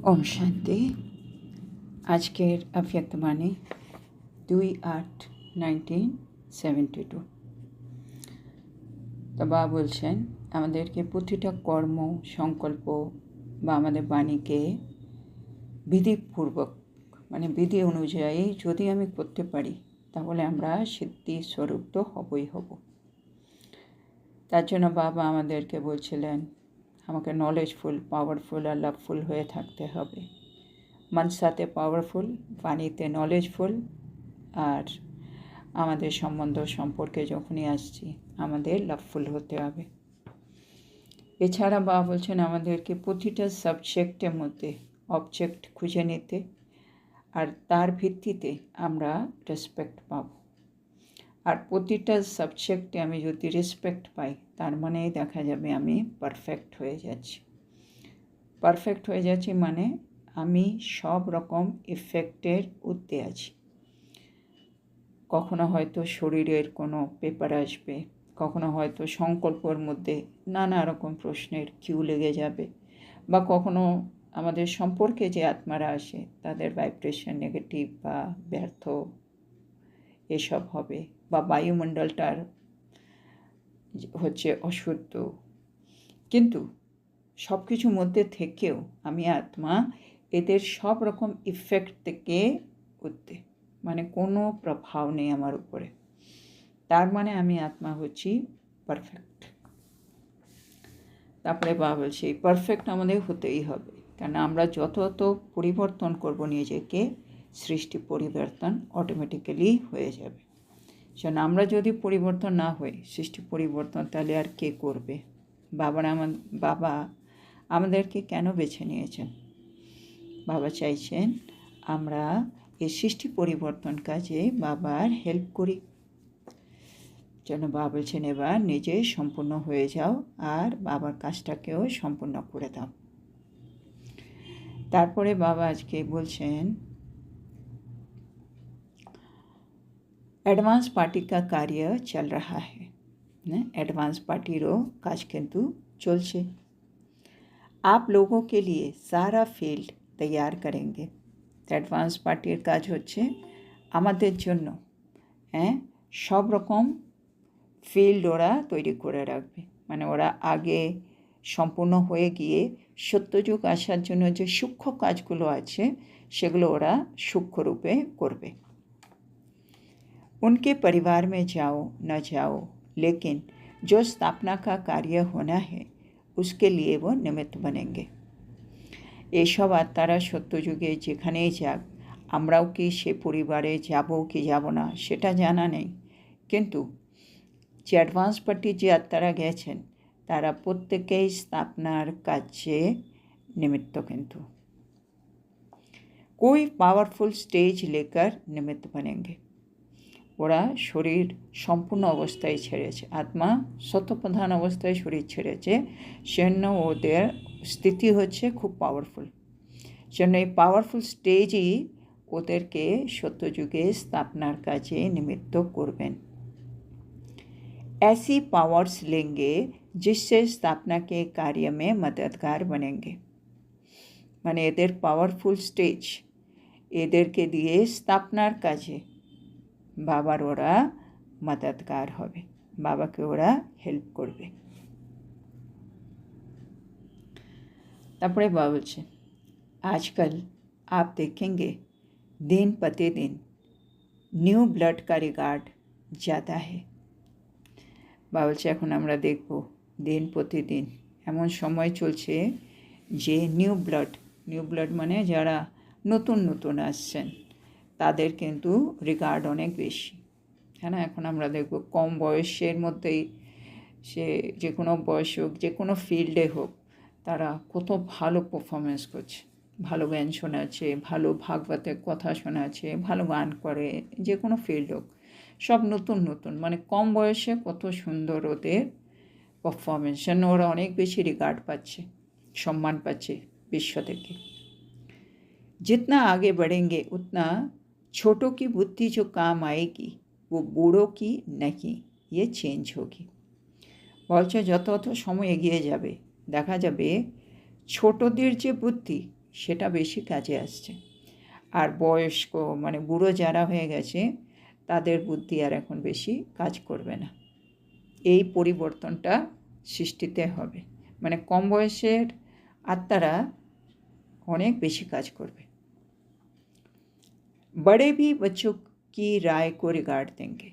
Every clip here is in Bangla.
ओम शांति। আজকের অব্যক্তবাণী 2/8/1972। তো বাবা বলছেন আমাদেরকে প্রতিটা কর্ম সংকল্প বা আমাদের বাণীকে বিধিপূর্বক বিধি অনুযায়ী যদি আমি করতে পারি তাহলে আমরা সিদ্ধি স্বরূপ তো হবই হব। তার জন্য বাবা আমাদেরকে বলছিলেন আমাকে নলেজফুল, পাওয়ারফুল আর লাভফুল হয়ে থাকতে হবে। মনসাতে পাওয়ারফুল, বাণীতে নলেজফুল, আর আমাদের সম্পর্কে যখনই আসছি আমাদের লাভফুল হতে হবে। এছাড়া বাবা বলছেন আমাদেরকে প্রতিটা সাবজেক্টের মধ্যে অবজেক্ট খুঁজে নিতে, আর তার ভিত্তিতে আমরা রেসপেক্ট পাব। আর প্রতিটা সাবজেক্টে আমি যদি রেসপেক্ট পাই তার মানেই দেখা যাবে আমি পারফেক্ট হয়ে যাচ্ছি। পারফেক্ট হয়ে যাচ্ছি মানে আমি সব রকম ইফেক্টের ঊর্ধ্বে আছি। কখনো হয়তো শরীরের কোনো পেপার আসবে, কখনো হয়তো সংকল্পর মধ্যে নানা রকম প্রশ্নের কিউ লেগে যাবে, বা কখনো আমাদের সম্পর্কে যে আত্মারা আসে তাদের ভাইব্রেশন নেগেটিভ বা ব্যর্থ এসব হবে, বা বায়ুমণ্ডলটার হচ্ছে অশুদ্ধ। কিন্তু সব কিছুর মধ্যে থেকেও আমি আত্মা এদের সব রকম ইফেক্ট থেকে উঠতে কোনো প্রভাব নেই আমার উপরে। তার মানে আমি আত্মা হচ্ছি পারফেক্ট। তারপরে বাবা বলছি পারফেক্ট আমাদের হতেই হবে, কারণ আমরা যত পরিবর্তন করব নিজেকে সৃষ্টি পরিবর্তন অটোমেটিক্যালি হয়ে যাবে। কারণ আমরা যদি পরিবর্তন না হই সৃষ্টি পরিবর্তন তাহলে আর কে করবে? বাবা আমাদেরকে কেন বেছে নিয়েছেন? বাবা চাইছেন আমরা এই সৃষ্টি পরিবর্তন কাজে বাবার হেল্প করি। জন্য বাবা বলছেন এবার নিজে সম্পূর্ণ হয়ে যাও আর বাবার কাজটাকেও সম্পূর্ণ করে দাও। তারপরে বাবা আজকে বলছেন एडवांस पार्टी का कार्य चल रहा है। एडवांस पार्टीरो काज किंतु चलছে। आप लोगों के लिए सारा फील्ड तैयार करेंगे। एडवांस पार्टीर কাজ হচ্ছে আমাদের জন্য সব রকম ফিল্ড ওরা তৈরি করে রাখবে। ওরা আগে সম্পূর্ণ হয়ে গিয়ে সত্যযুগ আসার জন্য যে সূক্ষ্ম কাজগুলো আছে সেগুলো ওরা সূক্ষ্ম রূপে করবে। उनके परिवार में जाओ न जाओ, लेकिन जो स्थापना का कार्य होना है उसके लिए वो निमित्त बनेंगे। এইসব আত্মারা সত্যযুগে যেখানেই যাক, আমরাও কি সে পরিবারে যাব কি যাব না সেটা জানা নেই, কিন্তু যে অ্যাডভান্স পার্টির যে আত্মারা গেছেন তারা প্রত্যেকেই স্থাপনার কাজে নিমিত্ত। কিন্তু कोई पावरफुल स्टेज लेकर निमित्त बनेंगे। ওরা শরীর সম্পূর্ণ অবস্থায় ছেড়েছে, আত্মা সত্যপ্রধান অবস্থায় শরীর ছেড়েছে, সেজন্য ওদের স্থিতি হচ্ছে খুব পাওয়ারফুল। সেজন্য এই পাওয়ারফুল স্টেজই ওদেরকে সত্যযুগে স্থাপনার কাজে নিমিত্ত করবেন। ऐसी पावर्स लेंगे जिससे स्थापना के कार्य में मददगार बनेंगे। এদের পাওয়ারফুল স্টেজ এদেরকে দিয়ে স্থাপনার কাজে বাবার ওরা মদদগার হবে, বাবাকে ওরা হেল্প করবে। তারপরে বাবা বলছে आजकल आप देखेंगे दिन प्रतिदिन न्यू ब्लड का रिगार्ड ज़्यादा है। বাবা বলছে এখন আমরা দেখব দিন প্রতিদিন এমন সময় চলছে যে নিউ ব্লাড যারা নতুন আসছেন তাদের কিন্তু রিগার্ড অনেক বেশি। এখন আমরা দেখব কম বয়সের মধ্যেই সে যে কোনো বয়স হোক যে কোনো ফিল্ডে হোক তারা কত ভালো পারফরমেন্স করছে, ভালো জ্ঞান শোনাচ্ছে, ভালো ভাগবতের কথা শোনাচ্ছে, ভালো গান করে, যে কোনো ফিল্ড হোক সব নতুন কম বয়সে কত সুন্দর ওদের পারফরমেন্স, জন্য ওরা অনেক বেশি রিগার্ড পাচ্ছে, সম্মান পাচ্ছে বিশ্ব থেকে। जितना आगे बढ़ेंगे उतना छोटों की बुद्धि जो काम आएगी वो बूढ़ों की नहीं, ये चेंज होगी। বলছে যত সময় এগিয়ে যাবে দেখা যাবে ছোটদের যে বুদ্ধি সেটা বেশি কাজে আসছে। আর বয়স্ক মানে বুড়ো যারা হয়ে গেছে তাদের বুদ্ধি আর এখন বেশি কাজ করবে না। এই পরিবর্তনটা সৃষ্টিতে হবে, মানে কম বয়সের আত্মারা অনেক বেশি কাজ করবে। বড়ে भी बच्चों की राय को रिगार्ड देंगे।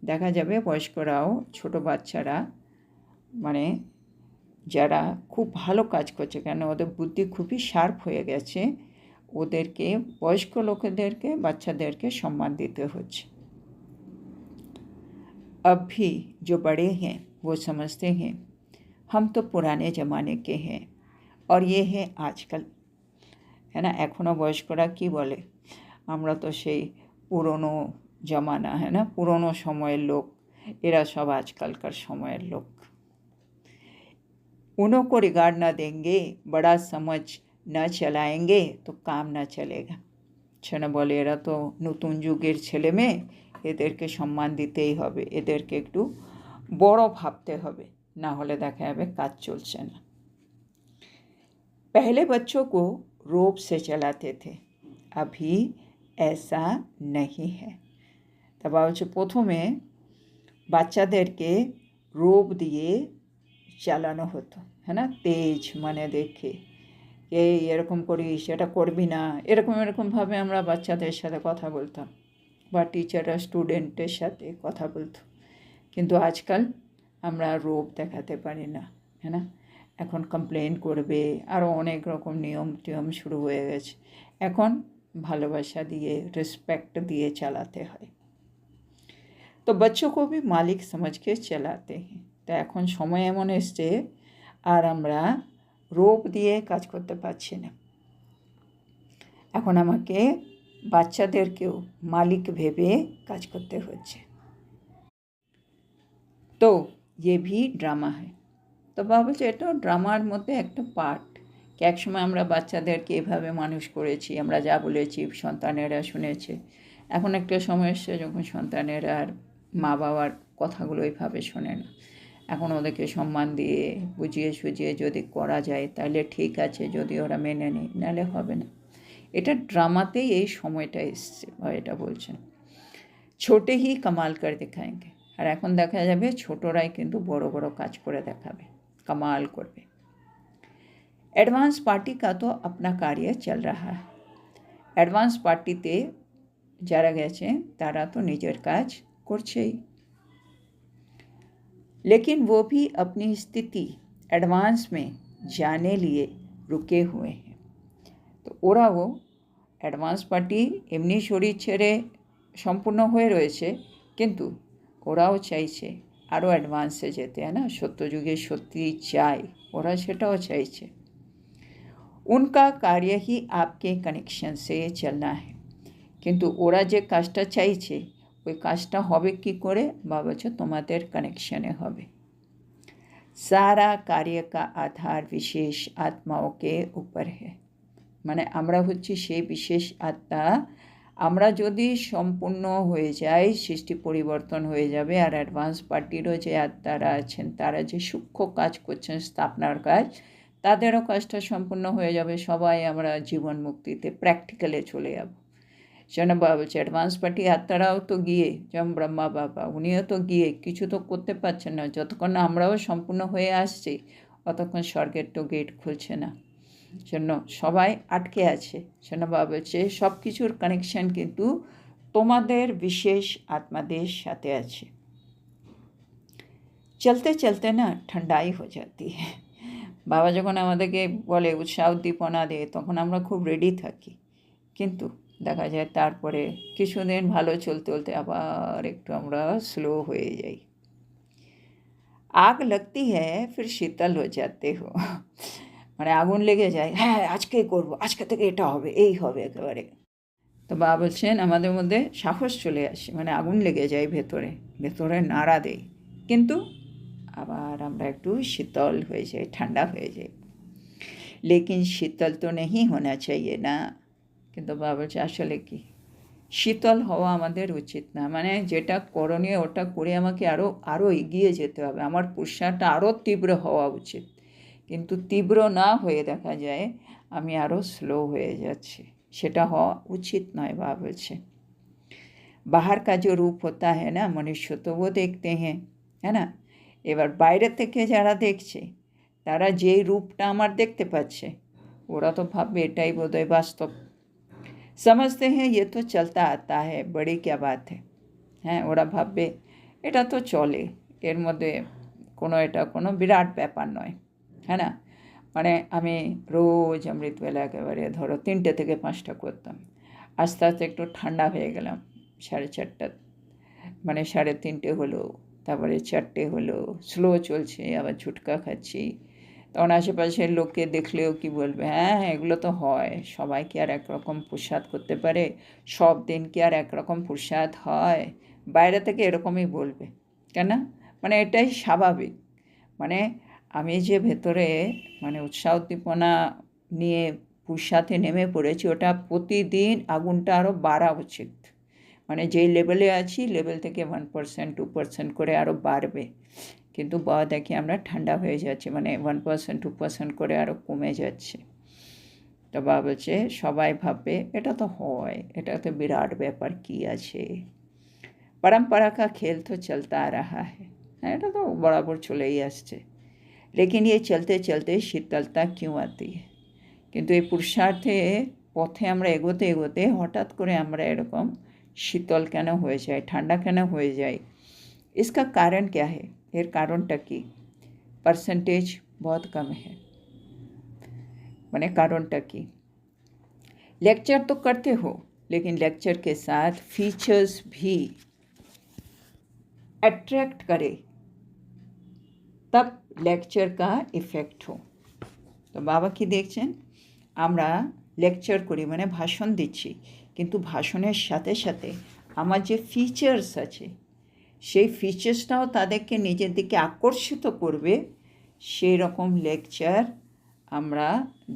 দেখা যাবে বয়স্করাও ছোট বাচ্চারা মানে যারা খুব ভালো কাজ করছে, কেন ওদের বুদ্ধি খুবই শার্প হয়ে গেছে, ওদেরকে বয়স্ক লোকেদেরকে বাচ্চাদেরকে সম্মান দিতে হচ্ছে। अब भी जो बड़े हैं वो समझते हैं हम तो पुराने ज़माने के हैं और ये है आजकल, है ना। এখনও বয়স্করা কি বলে, আমরা তো সেই পুরনো জমানা, है ना, পুরনো সময়ের লোক, এরা সব আজকালকার সময়ের লোক। उन्हों को रिगार्ड ना देंगे, बड़ा समझ न चलाएंगे तो काम ना चलेगा। সেনা বলে এরা তো নতুন যুগের ছেলে মেয়ে, এদেরকে সম্মান দিতেই হবে, এদেরকে একটু বড় ভাবতে হবে, না হলে দেখা যাবে কাজ চলছে না। पहले बच्चों को रोब से चलाते थे, अभी ऐसा नहीं है। তারপর হচ্ছে প্রথমে বাচ্চাদেরকে রোব দিয়ে চালানো হতো, হ্যাঁ না, তেজ মানে দেখে এই এরকম করিস, এটা করবি না, এরকমভাবে আমরা বাচ্চাদের সাথে কথা বলতাম বা টিচাররা স্টুডেন্টের সাথে কথা বলতো। কিন্তু আজকাল আমরা রোব দেখাতে পারি না, হ্যাঁ না, এখন কমপ্লেন করবে, আরও অনেক রকম নিয়ম শুরু হয়ে গেছে। এখন ভালোবাসা দিয়ে রেসপেক্ট দিয়ে চালাতে হয়। তো बच्चों को भी मालिक समझ के चलाते हैं। তো এখন সময় এমন এসছে আর আমরা রোপ দিয়ে কাজ করতে পারছি না, এখন আমাকে বাচ্চাদেরকেও মালিক ভেবে কাজ করতে হচ্ছে। তো ये भी ड्रामा है। তো বাবা বলছে এটাও ড্রামার মধ্যে একটা পার্ট। একসময় আমরা বাচ্চাদেরকে এভাবে মানুষ করেছি, আমরা যা বলেছি সন্তানেরা শুনেছে। এখন একটা সময় এসছে যখন সন্তানেরা আর মা বাবার কথাগুলো এইভাবে শোনে না। এখন ওদেরকে সম্মান দিয়ে বুঝিয়ে সুঝিয়ে যদি করা যায় তাহলে ঠিক আছে, যদি ওরা মেনে নেয়, নাহলে হবে না। এটা ড্রামাতেই এই সময়টা এসছে বা এটা বলছেন। ছোটে হি কামাল করে দেখাएंगे। আর এখন দেখা যাবে ছোটরাই কিন্তু বড় বড় কাজ করে দেখাবে, कमाल করবে। অ্যাডভান্স পার্টি কা তো আপনা কার্য চল রাহা है। অ্যাডভান্স পার্টিতে যারা গেছে তারা তো নিজের কাজ করছেই, लेकिन वो भी अपनी स्थिति एडवांस में जाने लिए रुके हुए हैं। তো ওরাও অ্যাডভান্স পার্টি এমনি শরীর ছেড়ে সম্পূর্ণ হয়ে রয়েছে, কিন্তু ওরাও চাইছে আরও অ্যাডভান্সে যেতে, है ना, সত্যযুগে সত্যি চাই, ওরা সেটাও চাইছে। उनका कार्य ही आपके कनेक्शन से चलना है। কিন্তু ওরা যে কাজটা চাইছে ওই কাজটা হবে কি করে, বা বলছে তোমাদের কানেকশানে হবে। सारा कार्य का आधार विशेष आत्माओं के ऊपर है। মানে আমরা হচ্ছি সেই বিশেষ আত্মা, আমরা যদি সম্পূর্ণ হয়ে যাই সৃষ্টি পরিবর্তন হয়ে যাবে। আর অ্যাডভান্স পার্টিরও যে আত্মারা আছেন তারা যে সূক্ষ্ম কাজ করছেন স্থাপনার কাজ, তাদেরও কাজটা সম্পূর্ণ হয়ে যাবে, সবাই আমরা জীবন মুক্তিতে প্র্যাকটিক্যালে চলে যাব। সেজন্য বাবা বলছে অ্যাডভান্স পার্টি আত্মারাও তো গিয়ে, যেমন ব্রহ্মা বাবা উনিও তো গিয়ে কিছু তো করতে পারছেন না, যতক্ষণ না আমরাও সম্পূর্ণ হয়ে আসছি অতক্ষণ স্বর্গের তো গেট খুলছে না, জন্য সবাই আটকে আছে। সেজন্য বাবা বলছে সব কিছুর কানেকশান কিন্তু তোমাদের বিশেষ আত্মাদের সাথে আছে। চলতে চলতে না ঠান্ডাই হয়ে যাতি হ্যাঁ। বাবা যখন আমাদেরকে বলে উৎসাহ উদ্দীপনা দেয় তখন আমরা খুব রেডি থাকি, কিন্তু দেখা যায় তারপরে কিছুদিন ভালো চলতে চলতে আবার একটু আমরা স্লো হয়ে যাই। আগ লাগতি হ্যাঁ ফির শীতল হয়ে যাতে হো, মানে আগুন লেগে যায়, হ্যাঁ আজকেই করবো, আজকে থেকে এটা হবে, এই হবে একেবারে। তো বাবা বলছেন আমাদের মধ্যে সাহস চলে আসে, মানে আগুন লেগে যায় ভেতরে, ভেতরে নাড়া দেয়, কিন্তু আবার আমরা একটু শীতল হয়ে যাই, ঠান্ডা হয়ে যাই। লেকিন শীতল তো নেই হোনা চাইয়ে না। কিন্তু বাবা বলছে আসলে কি, শীতল হওয়া আমাদের উচিত না, মানে যেটা করণীয় ওটা করে আমাকে আরও এগিয়ে যেতে হবে, আমার পুরুষার্থটা আরও তীব্র হওয়া উচিত। কিন্তু তীব্র না হয়ে দেখা যায় আমি আরও স্লো হয়ে যাচ্ছি। সেটা হওয়া উচিত নয় বাবা বলছে। बाहर का जो रूप होता है ना मनुष्य, तो वो देखते हैं, है না। এবার বাইরে থেকে যারা দেখছে তারা যেই রূপটা আমার দেখতে পাচ্ছে ওরা তো ভাববে এটাই বোধহয় বাস্তব। समझते हैं ये तो चलता आता है, बड़ी क्या बात है। হ্যাঁ, ওরা ভাববে এটা তো চলে, এর মধ্যে এটা কোনো বিরাট ব্যাপার নয়, হ্যাঁ না। মানে আমি রোজ অমৃতবেলা একেবারে ধরো 3টে থেকে 5টা করতাম, আস্তে আস্তে একটু ঠান্ডা হয়ে গেলাম, 4:30 মানে 3:30 হলো, তারপরে 4টে হলো, স্লো চলছে, আবার ঝুটকা খাচ্ছি। তখন আশেপাশের লোককে দেখলেও কি বলবে, হ্যাঁ হ্যাঁ এগুলো তো হয়, সবাই কি আর একরকম পুরুষার্থ করতে পারে, সব দিন কি আর একরকম পুরুষার্থ হয়, বাইরে থেকে এরকমই বলবে, কেন, মানে এটাই স্বাভাবিক। মানে আমি যে ভেতরে মানে উৎসাহ উদ্দীপনা নিয়ে পুরুষার্থে নেমে পড়েছি, ওটা প্রতিদিন আগুনটা আরও বাড়া উচিত। মানে যেই লেভেলে আছি লেভেল থেকে 1% 2% করে আরও বাড়বে, কিন্তু দেখি আমরা ঠান্ডা হয়ে যাচ্ছে, মানে 1% 2% করে আরও কমে যাচ্ছে। তো বাবা বলছে সবাই ভাববে এটা তো হয়, এটা তো বিরাট ব্যাপার কি আছে, परंपरा का खेल तो चलता आ रहा है, এটা তো বরাবর চলেই আসছে। लेकिन ये चलते चलते শীতলতা क्यों आती है। কিন্তু এই পুরুষার্থে পথে আমরা এগোতে এগোতে হঠাৎ করে আমরা এরকম শীতল কেন হয়ে যায়, ঠান্ডা কেন হয়ে যায়, इसका कारण क्या है, এর কারণটা কি। परसेंटेज बहुत कम है, মানে কারণটা কি। लेक्चर तो करते हो लेकिन लेक्चर के साथ फीचर्स भी अट्रैक्ट करे तब लेक्चर का इफेक्ट हो। তো বাবা কি দেখছেন, আমরা লেকচার করি মানে ভাষণ দিচ্ছি, কিন্তু ভাষণের সাথে সাথে আমার যে ফিচার্স আছে সেই ফিচার্সটাও তাদেরকে নিজের দিকে আকর্ষিত করবে, সেই রকম লেকচার আমরা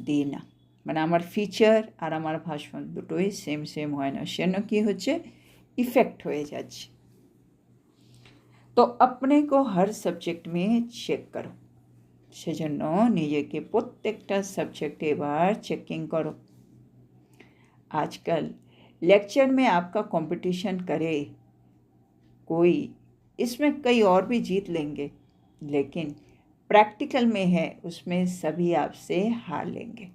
দিই না। মানে আমার ফিচার আর আমার ভাষণ দুটোই সেম হয় না, সেজন্য কী হচ্ছে, ইফেক্ট হয়ে যাচ্ছে। তো अपने को हर सब्जेक्ट में चेक करो, সেজন্য নিজেকে প্রত্যেকটা সাবজেক্টে এবার চেকিং করো। आजकल लेक्चर में आपका कंपटीशन करे कोई, इसमें कई और भी जीत लेंगे, लेकिन प्रैक्टिकल में है उसमें सभी आपसे हार लेंगे।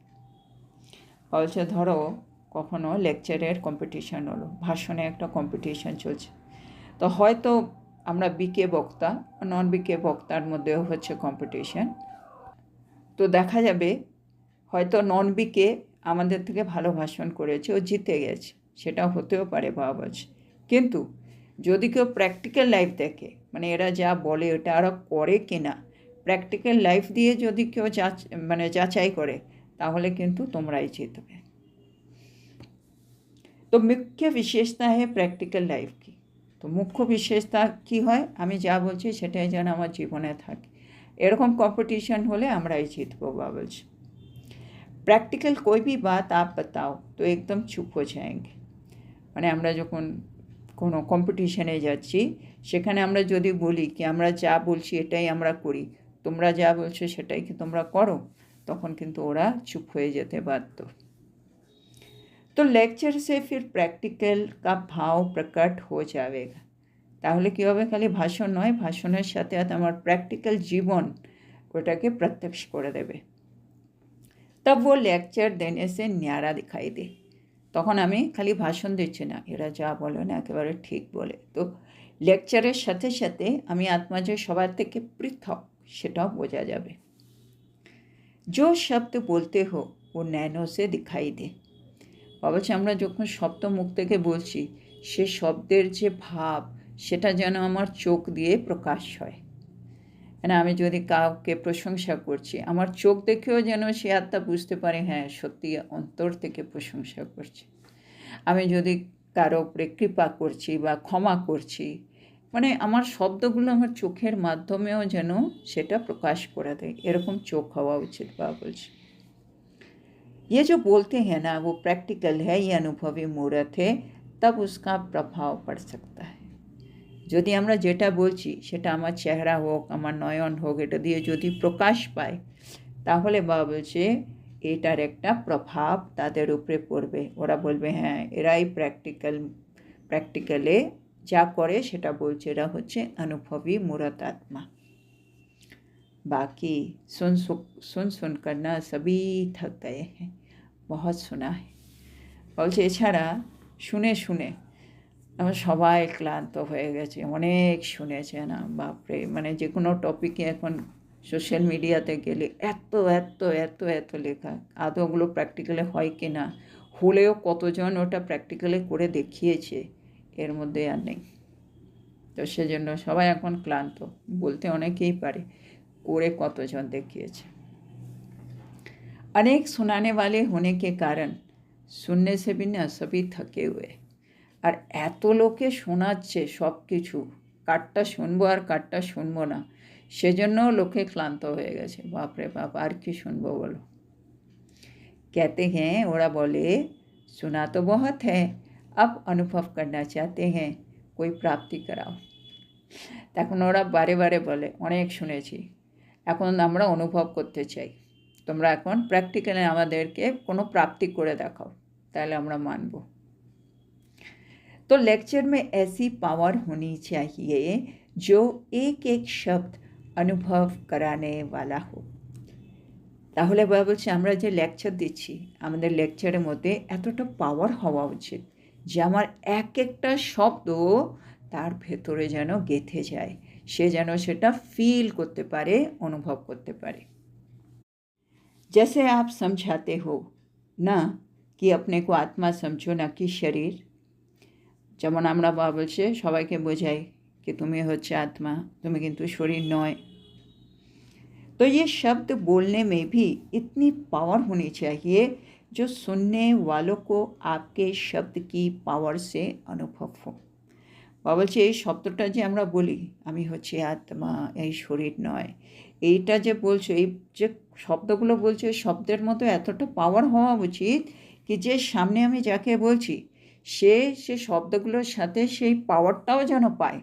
বলছে ধরো কখনো লেকচারের কম্পিটিশন হলো, ভাষণে একটা কম্পিটিশন চলছে, তো হয়তো আমরা বিকে বক্তা নন বিকে বক্তার মধ্যেও হচ্ছে কম্পিটিশন, তো দেখা যাবে হয়তো নন বিকে আমাদের থেকে ভালো ভাষণ করেছে, ও জিতে গেছে, সেটা হতেও পারে বাবা বলছে। কিন্তু যদি কেউ প্র্যাকটিক্যাল লাইফ দেখে, মানে এরা যা বলে ওটা আরও করে কিনা, প্র্যাকটিক্যাল লাইফ দিয়ে যদি কেউ যাচাই করে, তাহলে কিন্তু তোমরাই জিতবে। তো মুখ্য বিশেষতা है প্র্যাকটিক্যাল লাইফ কি, তো মুখ্য বিশেষতা কী হয়, আমি যা বলছি সেটাই যেন আমার জীবনে থাকে, এরকম কম্পিটিশন হলে আমরাই জিতবো বাবা বলছে। प्रैक्टिकल कोई भी बात आप बताओ तो एकदम चुप हो जाएंगे, মানে আমরা যখন কোনো কম্পিটিশনে যাচ্ছি সেখানে আমরা যদি বলি কি আমরা যা বলছি এটাই আমরা করি, তোমরা যা বলছো সেটাই কি তোমরা করো, তখন কিন্তু ওরা চুপ হয়ে যেতে বাধ্য। तो लेक्चर से फिर प्रैक्टिकल का भाव प्रकट हो जाएगा, তাহলে কী হবে, খালি ভাষণ নয়, ভাষণের সাথে সাথে আমার প্র্যাকটিক্যাল জীবন ওটাকে প্রত্যক্ষ করে দেবে। तब वो लेक्चर देने से न्यारा दिखाई दे, তখন আমি খালি ভাষণ দিচ্ছি না, এরা যা বলে না একেবারে ঠিক বলে, তো লেকচারের সাথে সাথে আমি আত্মা যে সবার থেকে পৃথক সেটাও বোঝা যাবে। जो शब्द बोलते हो वो नैनों से दिखाई दे, অবশ্য আমরা যখন শব্দ মুখ থেকে বলছি সে শব্দের যে ভাব সেটা যেন আমার চোখ দিয়ে প্রকাশ হয়। মানে আমি যদি কাউকে প্রশংসা করছি, আমার চোখ দেখেও যেন সে আত্মা বুঝতে পারে হ্যাঁ সত্যি অন্তর থেকে প্রশংসা করছি। আমি যদি কারো উপরে কৃপা করছি বা ক্ষমা করছি, মানে আমার শব্দগুলো আমার চোখের মাধ্যমেও যেন সেটা প্রকাশ করে দেয়, এরকম চোখ হওয়া উচিত বা বলছি। ये जो बोलते हैं ना वो प्रैक्टिकल है, ये अनुभवी मूर्त है, तब उसका प्रभाव पड़ सकता है। যদি আমরা যেটা বলছি সেটা আমার চেহারা হোক, আমার নয়ন হোক, এটা দিয়ে যদি প্রকাশ পায়, তাহলে বাবা বলছে এটার একটা প্রভাব তাদের উপরে পড়বে। ওরা বলবে হ্যাঁ এরাই প্র্যাকটিক্যালে যা করে সেটা বলছে, এরা হচ্ছে अनुभवी मूर्त आत्मा। बाकी सुन करना सभी थक गए हैं, बहुत सुना है। বলছে এছাড়া শুনে শুনে আমরা সবাই ক্লান্ত হয়ে গেছে, অনেক শুনেছে না, বাপরে। মানে যে কোনো টপিকে এখন সোশ্যাল মিডিয়াতে গেলে এত এত এত এত লেখা, আদৌ ওগুলো প্র্যাকটিক্যালে হয় কি না, হলেও কতজন ওটা প্র্যাকটিক্যালি করে দেখিয়েছে এর মধ্যে আর নেই। তো সেজন্য সবাই এখন ক্লান্ত, বলতে অনেকেই পারে, করে কতজন দেখিয়েছে। अनेक सुनाने वाले होने के कारण सुनने से भी ना सभी थके हुए। আর এত লোকে শোনাচ্ছে সব কিছু, কারটা শুনবো আর কারটা শুনবো না, সেজন্য লোকে ক্লান্ত হয়ে গেছে। বাপরে বাপ, আর কি শুনবো বলো। कहते हैं, ওরা বলে, सुना तो बहुत है, अब अनुभव करना चाहते हैं, कोई प्राप्ति कराओ। তখন ওরা বারে বারে বলে অনেক শুনেছি, এখন আমরা অনুভব করতে চাই, তোমরা এখন প্র্যাকটিক্যালি আমাদেরকে কোনো প্রাপ্তি করে দেখাও, তাহলে আমরা মানব। तो लेक्चर में ऐसी पावर होनी चाहिए जो एक एक शब्द अनुभव कराने वाला हो। তাহলে বলছে আমরা যে লেকচার দিচ্ছি, আমাদের লেকচারের মধ্যে এতটা পাওয়ার হওয়া উচিত যে আমার এক একটা শব্দ তার ভেতরে যেন গেঁথে যায়, সে যেন সেটা ফিল করতে পারে, অনুভব করতে পারে। जैसे आप समझाते हो ना कि अपने को आत्मा समझो ना कि शरीर, যেমন আমরা বলছে সবাইকে বোঝাই कि তুমি হচ্ছে আত্মা, তুমি কিন্তু শরীর নয়। तो ये शब्द बोलने में भी इतनी पावर होनी चाहिए जो सुनने वालों को आपके शब्द की पावर से अनुभव हो। বলছে এই শব্দটা যে আমরা বলি, আমি হচ্ছে আত্মা, এই শরীর নয়, এইটা যে বলছো, এই যে শব্দগুলো বলছো, এই শব্দের মতো এতটা পাওয়ার হওয়া উচিত কি যে সামনে আমি যাকে বলছি সে শব্দগুলোর সাথে সেই পাওয়ারটাও যেন পায়।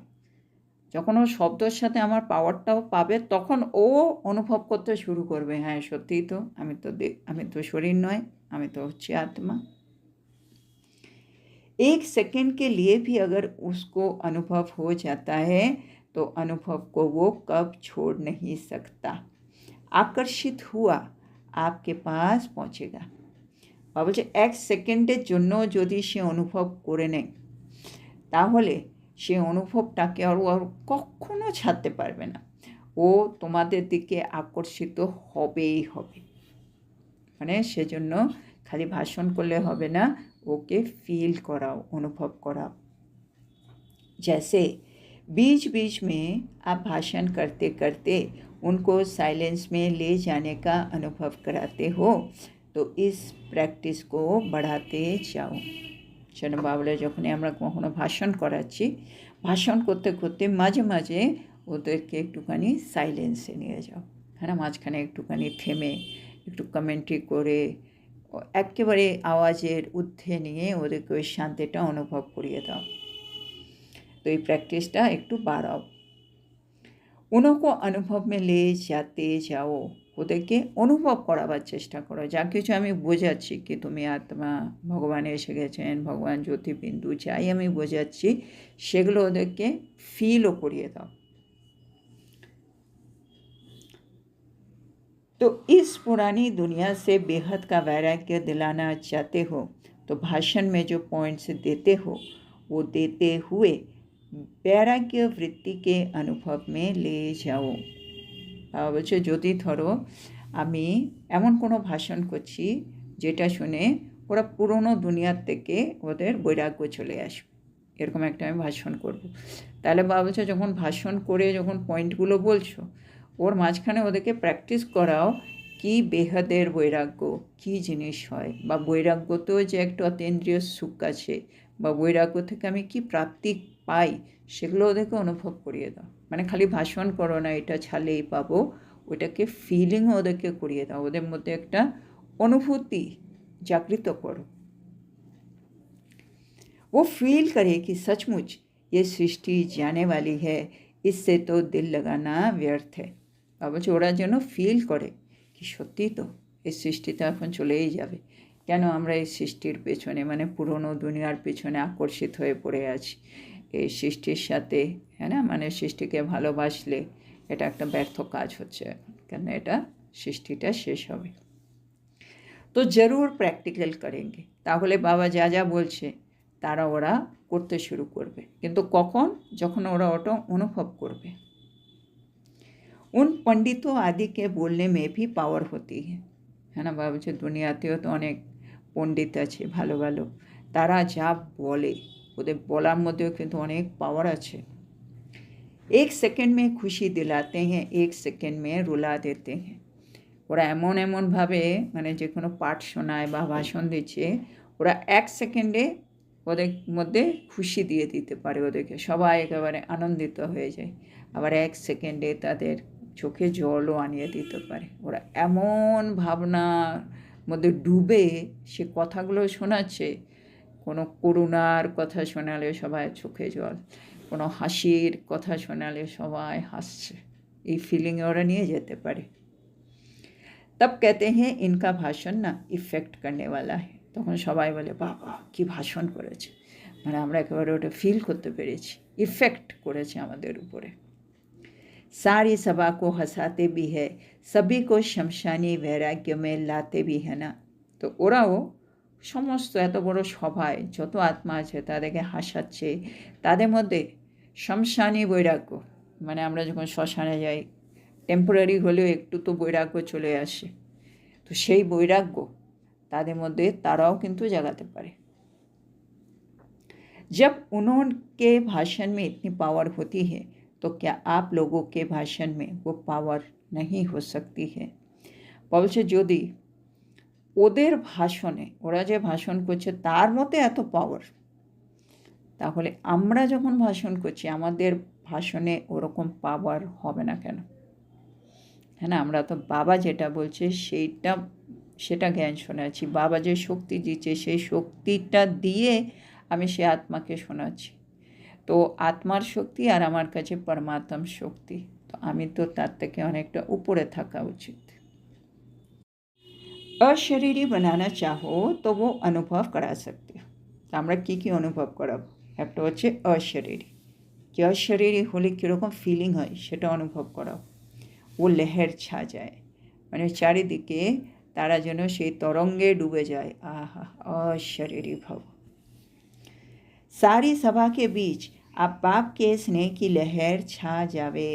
যখন ও শব্দের সাথে আমার পাওয়ারটাও পাবে, তখন ও অনুভব করতে শুরু করবে, হ্যাঁ সত্যিই তো, আমি তো শরীর নয়, আমি তো হচ্ছে আত্মা। एक सेकंड के लिए भी अगर उसको अनुभव हो जाता है तो अनुभव को वो कब छोड़ नहीं सकता, आकर्षित हुआ आपके पास पहुँचेगा। বলছে এক সেকেন্ডের জন্য যদি সে অনুভব করে নেয়, তাহলে সে অনুভবটাকে আর কখনো ছাড়তে পারবে না, ও তোমাদের দিকে আকর্ষিত হবেই হবে। মানে সেজন্য খালি ভাষণ করলে হবে না, ওকে ফিল कराओ, अनुभव कराओ। जैसे बीच बीच में आप भाषण करते करते उनको साइलेंस में ले जाने का अनुभव कराते हो, तो इस प्रैक्टिस को बढ़ाते जाओ। সেজন্য বাবলে যখনই আমরা কখনো ভাষণ করাচ্ছি, ভাষণ করতে করতে মাঝে মাঝে ওদেরকে একটুখানি সাইলেন্সে নিয়ে যাও, হ্যাঁ, মাঝখানে একটুখানি থেমে একটু কমেন্ট্রি করে একেবারে আওয়াজের ঊর্ধ্বে নিয়ে ওদেরকে ওই শান্তিটা অনুভব করিয়ে দাও। তো এই প্র্যাকটিসটা একটু বাড়াও। উनको अनुभव में ले जाते जाओ, ওদেরকে অনুভব করাবার চেষ্টা করো। যা কিছু আমি বোঝাচ্ছি কি তুমি আত্মা, ভগবান এসে গেছেন, ভগবান জ্যোতিবিন্দু, যাই আমি বোঝাচ্ছি সেগুলো ওদেরকে ফিলও করিয়ে দাও। तो इस पुरानी दुनिया से बेहद का वैराग्य दिलाना चाहते हो, तो भाषण में जो पॉइंट्स देते हो वो देते हुए वैराग्य वृत्ति के अनुभव में ले जाओ। বলছে যদি ধরো আমি এমন কোনো ভাষণ করছি যেটা শুনে ওরা পুরনো দুনিয়ার থেকে ওদের বৈরাগ্য চলে আসবে, এরকম একটা আমি ভাষণ করব, তাহলে বলছে যখন ভাষণ করে যখন পয়েন্টগুলো বলছো, ওর মাঝখানে ওদেরকে প্র্যাকটিস করাও কি বেহাদের বৈরাগ্য কী জিনিস হয়, বা বৈরাগ্যতেও যে একটা অতীন্দ্রিয় সুখ আছে, বা বৈরাগ্য থেকে আমি কি প্রাপ্তি পাই, সেগুলো ওদেরকে অনুভব করিয়ে দাও। মানে খালি ভাষণ করো না এটা ছাড়লেই পাবো, ওইটাকে ফিলিংও ওদেরকে করিয়ে দাও, ওদের মধ্যে একটা অনুভূতি জাগৃত করো। वो फील करे कि सचमुच ये सृष्टि जाने वाली है, इससे तो दिल लगाना व्यर्थ है। বলছে ওরা যেন ফিল করে কি সত্যি তো এই সৃষ্টিতে এখন চলেই যাবে। কেন আমরা এই সৃষ্টির পেছনে মানে পুরনো দুনিয়ার পেছনে আকর্ষিত হয়ে পড়ে আছি এই সৃষ্টির সাথে, হ্যাঁ না, মানে সৃষ্টিকে ভালোবাসলে এটা একটা ব্যর্থ কাজ হচ্ছে এখন, কেন এটা সৃষ্টিটা শেষ হবে। তো জরুর প্র্যাকটিক্যাল করেঙ্গে, তাহলে বাবা যা যা বলছে তারা ওরা করতে শুরু করবে, কিন্তু কখন? যখন ওরা ওটা অনুভব করবে। उन पंडितों आदि के बोलने में भी पावर होती है ना बाबू जी, दुनियातेও তো অনেক পণ্ডিত আছে ভালো ভালো, তারা যা বলে ওদের বলার মধ্যেও কিন্তু অনেক পাওয়ার আছে। एक सेकेंड में खुशी दिलाते हैं, एक सेकेंड में रुला देते हैं। ওরা এমন এমনভাবে মানে যে কোনো পাঠ শোনায় বা ভাষণ দিচ্ছে, ওরা এক সেকেন্ডে ওদের মধ্যে খুশি দিয়ে দিতে পারে, ওদেরকে সবাই একেবারে আনন্দিত হয়ে যায়। আবার এক সেকেন্ডে তাদের চোখে জলও আনিয়ে দিতে পারে। ওরা এমন ভাবনার মধ্যে ডুবে সে কথাগুলো শোনাচ্ছে, কোনো করুণার কথা শোনালে সবাই চোখে জল, কোনো হাসির কথা শোনালে সবাই হাসছে, এই ফিলিংয়ে ওরা নিয়ে যেতে পারে। तब कहते हैं इनका भाषण ना इफेक्ट करने वाला है, তখন সবাই বলে বাবা কি ভাষণ করেছে, মানে আমরা একেবারে ওটা ফিল করতে পেরেছি, ইফেক্ট করেছে আমাদের উপরে। सारी सभा को हंसाते भी है, सभी को शमशानी वैराग्य में लाते भी है ना। তো ওরাও সমস্ত এত বড় সভায় যত আত্মা আছে তাদেরকে হাসাচ্ছে, তাদের মধ্যে শমশানী বৈরাগ্য, মানে আমরা যখন শ্মশানে যাই টেম্পোরারি হলেও একটু তো বৈরাগ্য চলে আসে, তো সেই বৈরাগ্য তাদের মধ্যে তারাও কিন্তু জাগাতে পারে। जब उनके भाषण में इतनी पावर होती है तो क्या आप लोगों के भाषण में वो पावर नहीं हो सकती है? বলছে যদি ওদের ভাষণে, ওরা যে ভাষণ করছে তার মধ্যে এত পাওয়ার, তাহলে আমরা যখন ভাষণ করছি আমাদের ভাষণে ওরকম পাওয়ার হবে না কেন? হ্যাঁ না, আমরা তো বাবা যেটা বলছে সেটা জ্ঞান শোনাচ্ছি, বাবা যে শক্তি দিচ্ছে সেই শক্তিটা দিয়ে আমি সে আত্মাকে শোনাচ্ছি। তো আত্মার শক্তি আর আমার কাছে পরমাত্ম শক্তি, তো আমি তো তার থেকে অনেকটা উপরে থাকা উচিত। অশরীরী বানানা চাহো তো वो অনুভব করা सकते हो। তো আমরা কী কী অনুভব করাবো? একটা হচ্ছে অশরীরী, কি অশরীরী হলে কীরকম ফিলিং হয় সেটা অনুভব করাও। ও লহর ছা যায়, মানে চারিদিকে তারা যেন সেই তরঙ্গে ডুবে যায়, আহা অশরীরী ভব। सारी सभा के बीच आप बाप के स्नेह की लहर छा जावे।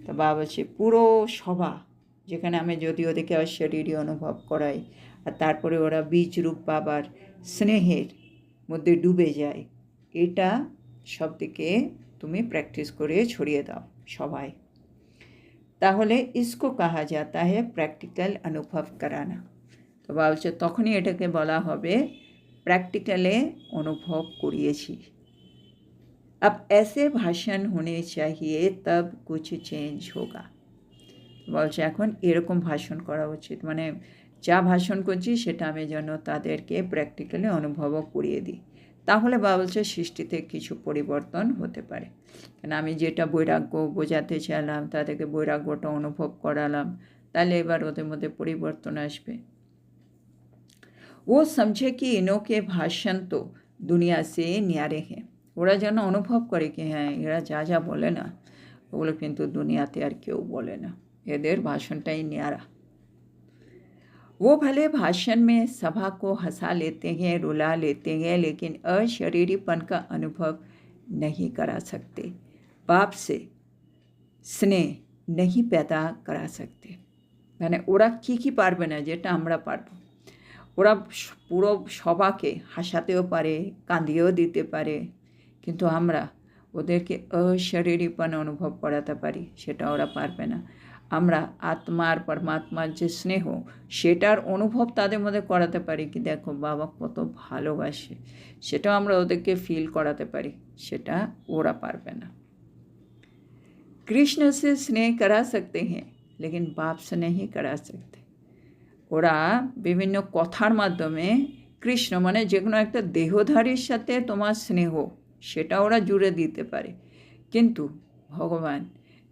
তো বাবা বলছে পুরো সভা যেখানে আমি যদি ওদেরকে অশরীরী অনুভব করাই আর তারপরে ওরা বীজরূপ বাবার স্নেহের মধ্যে ডুবে যায়, এটা সব দিকে তুমি প্র্যাকটিস করে ছড়িয়ে দাও সবাই, তাহলে ইসকো কাহা যাতা है প্র্যাকটিক্যাল অনুভব করানা। তো বাবা বলছে তখনই এটাকে বলা হবে प्रैक्टिकले अनुभव करिएছি। अब ऐसे भाषण होने चाहिए तब कुछ चेंज होगा। বলছে এখন এরকম ভাষণ করা উচিত, মানে যা ভাষণ করছি সেটা আমি যেন তাদেরকে প্র্যাকটিক্যালি অনুভবও করিয়ে দিই, তাহলে বাবা বলছে সৃষ্টিতে কিছু পরিবর্তন হতে পারে। কেন আমি যেটা বৈরাগ্য বোঝাতে চাইলাম তাদেরকে বৈরাগ্যটা অনুভব করালাম, তাহলে এবার ওদের মধ্যে পরিবর্তন আসবে। वो समझे कि इनों के भाषण तो दुनिया से न्यारे हैं, ওরা যেন অনুভব করে কি হ্যাঁ এরা যা যা বলে না ওগুলো কিন্তু দুনিয়াতে আর কেউ বলে না, এদের ভাষণটাই न्यारा। वो भले भाषण में सभा को हंसा लेते हैं, रुला लेते हैं, लेकिन अशरीरीपन का अनुभव नहीं करा सकते, बाप से स्नेह नहीं पैदा करा सकते। মানে ওরা কি পারবে না যেটা আমরা পারবো। ওরা পুরো সবাকে হাসাতেও পারে, কাঁদিয়েও দিতে পারে, কিন্তু আমরা ওদেরকে অশরীরীপন অনুভব করাতে পারি সেটা ওরা পারবে না। আমরা আত্মার পরমাত্মার যে স্নেহ সেটার অনুভব তাদের মধ্যে করাতে পারি, কি দেখো বাবা কত ভালোবাসে, সেটাও আমরা ওদেরকে ফিল করাতে পারি, সেটা ওরা পারবে না। कृष्ण से स्नेह करा सकते हैं लेकिन बाप से नहीं करा सकते। ওরা বিভিন্ন কথার মাধ্যমে কৃষ্ণ মানে যে কোনো একটা দেহধারীর সাথে তোমার স্নেহ সেটা ওরা জুড়ে দিতে পারে, কিন্তু ভগবান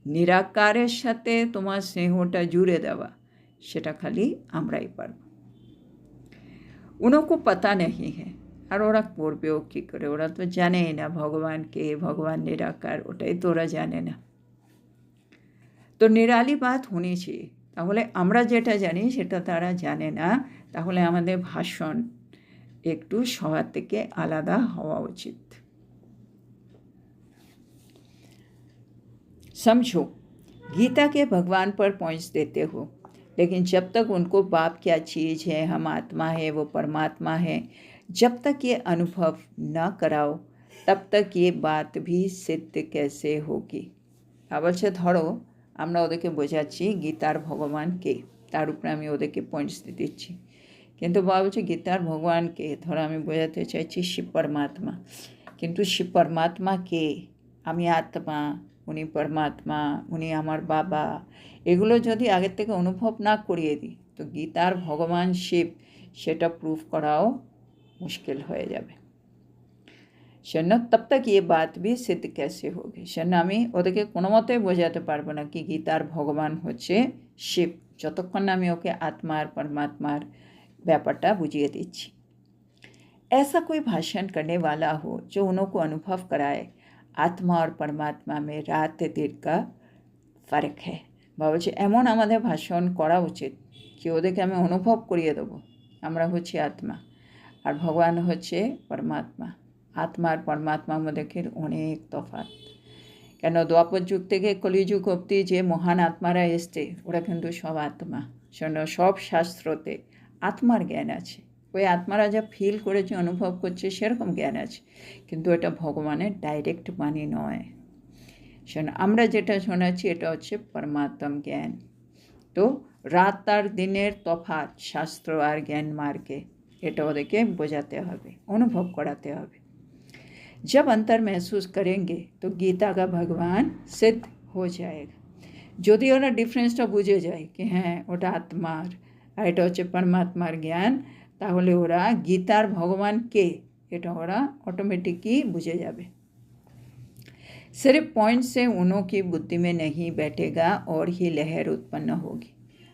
নিরাকারের সাথে তোমার স্নেহটা জুড়ে দেওয়া সেটা খালি আমরাই পারব। उनको पता नहीं है, আর ওরা করবেও কী করে? ওরা তো জানেই না ভগবানকে, ভগবান নিরাকার, ওটাই তো ওরা জানে না। তো নিরালি বাত হোনি চাইয়ে। তাহলে আমরা যেটা জানি সেটা তারা জানে না, তাহলে আমাদের ভাষণ একটু সবার থেকে আলাদা হওয়া উচিত। समझो, गीता के भगवान पर पॉइंट्स देते हो, लेकिन जब तक उनको बाप क्या चीज़ है, हम आत्मा है, वो परमात्मा है, जब तक ये अनुभव न कराओ तब तक ये बात भी सिद्ध कैसे होगी। বলছে ধরো আমরা ওদেরকে বোঝাচ্ছি গীতার ভগবানকে, তার উপরে আমি ওদেরকে পয়েন্টস দিচ্ছি, কিন্তু বাবা বলছে গীতার ভগবানকে ধরো আমি বোঝাতে চাইছি শিব পরমাত্মা, কিন্তু শিব পরমাত্মা কে? আমি আত্মা, উনি পরমাত্মা, উনি আমার বাবা, এগুলো যদি আগের থেকে অনুভব না করিয়ে দিই তো গীতার ভগবান শিব সেটা প্রুফ করাও মুশকিল হয়ে যাবে। সেজন্য তব তক ये बात भी सिद्ध कैसे होगी, সেজন্য আমি ওদেরকে কোনো মতেই বোঝাতে পারবো না কি গীতার ভগবান হচ্ছে শিব, যতক্ষণ না আমি ওকে আত্মা আর পরমাত্মার ব্যাপারটা বুঝিয়ে দিচ্ছি। ऐसा कोई भाषण करने वाला हो जो उनको अनुभव कराए आत्मा और परमात्मा में रात दिन का फ़र्क है। বাবা বলছে এমন আমাদের ভাষণ করা উচিত কি ওদেরকে আমি অনুভব করিয়ে দেবো আমরা হচ্ছি আত্মা আর ভগবান হচ্ছে পরমাত্মা। আত্মা আর পরমাত্মার মধ্যে অনেক তফাৎ, কেন দ্বাপর যুগ থেকে কলিযুগ অবধি যে মহান আত্মারা এসছে ওরা কিন্তু সব আত্মা। শোনো, সব শাস্ত্রতে আত্মার জ্ঞান আছে, ওই আত্মারা যা ফিল করেছে অনুভব করছে সেরকম জ্ঞান আছে, কিন্তু এটা ভগবানের ডাইরেক্ট বাণী নয়। শোনো, আমরা যেটা শোনাচ্ছি এটা হচ্ছে পরমাত্ম জ্ঞান। তো রাত আর দিনের তফাৎ শাস্ত্র আর জ্ঞান মার্গে এটা ওদেরকে বোঝাতে হবে, অনুভব করাতে হবে। जब अंतर महसूस करेंगे तो गीता का भगवान सिद्ध हो जाएगा। যদি ওরা ডিফারেন্সটা বুঝে যায় কি হ্যাঁ ওটা আত্মার আর এটা হচ্ছে পরমাত্মার জ্ঞান, তাহলে ওরা গীতার ভগবান কে এটা ওরা অটোমেটিকই বুঝে যাবে। सिर्फ पॉइंट से उन्हों की बुद्धि में नहीं बैठेगा और ही लहर उत्पन्न होगी।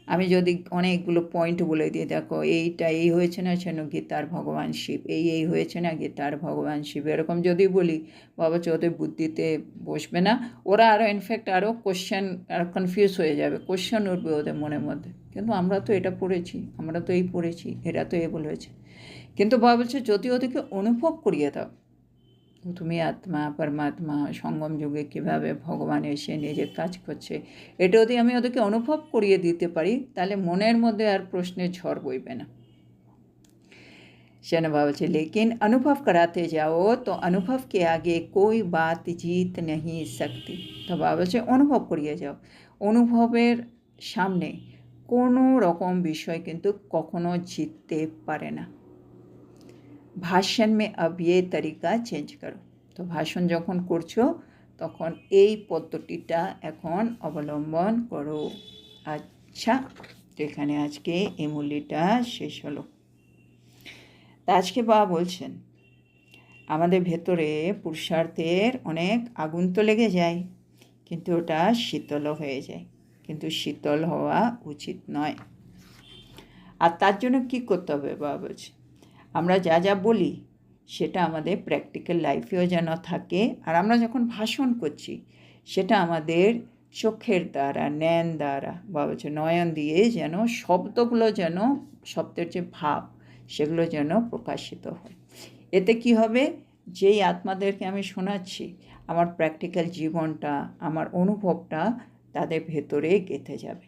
আমি যদি অনেকগুলো পয়েন্ট বলে দিই, দেখো এইটা এই হয়েছে না সেন গীতার ভগবান শিব, এই হয়েছে না গীতার ভগবান শিব, এরকম যদি বলি বাবা ওদের বুদ্ধিতে বসবে না, ওরা আরও ইনফ্যাক্ট আরও কোশ্চেন আর কনফিউজ হয়ে যাবে, কোশ্চেন উঠবে ওদের মনের মধ্যে, কিন্তু আমরা তো এটা পড়েছি, আমরা তো এই পড়েছি, এরা তো এ বলেছে। কিন্তু বাবা বলছে যদি ওদেরকে অনুভব করিয়ে দাও তুমি আত্মা পরমাত্মা সঙ্গম যুগে কীভাবে ভগবান এসে নিজের কাজ করছে, এটা যদি আমি ওদেরকে অনুভব করিয়ে দিতে পারি তাহলে মনের মধ্যে আর প্রশ্নের ঝড় বইবে না। সেন বাবা বলছে लेकिन अनुभव कराते जाओ तो अनुभव के आगे कोई बात जीत नहीं सकती। তো বাবা বলছে অনুভব করিয়ে যাও, অনুভবের সামনে কোনো রকম বিষয় কিন্তু কখনো জিততে পারে না। ভাষণ মে अब ये तरीका চেঞ্জ করো। তো ভাষণ যখন করছো তখন এই পদ্ধতিটা এখন অবলম্বন করো। আচ্ছা, তো এখানে আজকে এই মূল্যটা শেষ হলো। তা আজকে বাবা বলছেন আমাদের ভেতরে পুরুষার্থের অনেক আগুন তো লেগে যায়, কিন্তু ওটা শীতলও হয়ে যায়, কিন্তু শীতল হওয়া উচিত নয়। আর তার জন্য কী করতে হবে বাবা বলছে আমরা যা যা বলি সেটা আমাদের প্র্যাকটিক্যাল লাইফেও যেন থাকে, আর আমরা যখন ভাষণ করছি সেটা আমাদের চোখের দ্বারা ন্যান দ্বারা বা হচ্ছে নয়ন দিয়ে যেন শব্দগুলো যেন শব্দের যে ভাব সেগুলো যেন প্রকাশিত হয়। এতে কি হবে, যেই আত্মাদেরকে আমি শোনাচ্ছি আমার প্র্যাকটিক্যাল জীবনটা আমার অনুভবটা তাদের ভেতরে গেঁথে যাবে।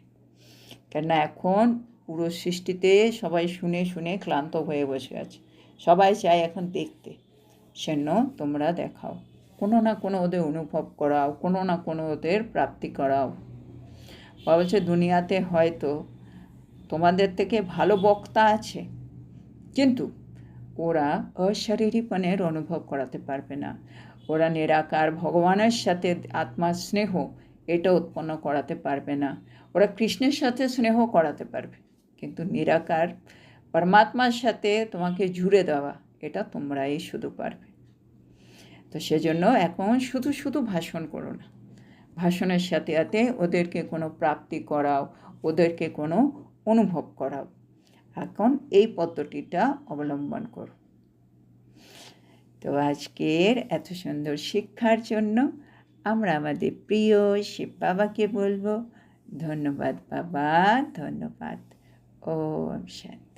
কেননা এখন পুরো সৃষ্টিতে সবাই শুনে শুনে ক্লান্ত হয়ে বসে আছে, সবাই চায় এখন দেখতে, সেজন্য তোমরা দেখাও, কোনো না কোনো ওদের অনুভব করাও, কোনো না কোনো ওদের প্রাপ্তি করাও। বলছে দুনিয়াতে হয়তো তোমাদের থেকে ভালো বক্তা আছে, কিন্তু ওরা অশারীরিকপণের অনুভব করাতে পারবে না, ওরা নিরাকার ভগবানের সাথে আত্মার স্নেহ এটা উৎপন্ন করাতে পারবে না। ওরা কৃষ্ণের সাথে স্নেহ করাতে পারবে, কিন্তু নিরাকার পরমাত্মার সাথে তোমাকে জুড়ে দেওয়া এটা তোমরাই শুধু পারবে। তো সেজন্য এখন শুধু শুধু ভাষণ করো না, ভাষণের সাথে সাথে ওদেরকে কোনো প্রাপ্তি করাও, ওদেরকে কোনো অনুভব করাও। এখন এই পদ্ধতিটা অবলম্বন করো। তো আজকের এত সুন্দর শিক্ষার জন্য আমরা আমাদের প্রিয় শিব বাবাকে বলবো ধন্যবাদ বাবা, ধন্যবাদ। ওম শান্তি।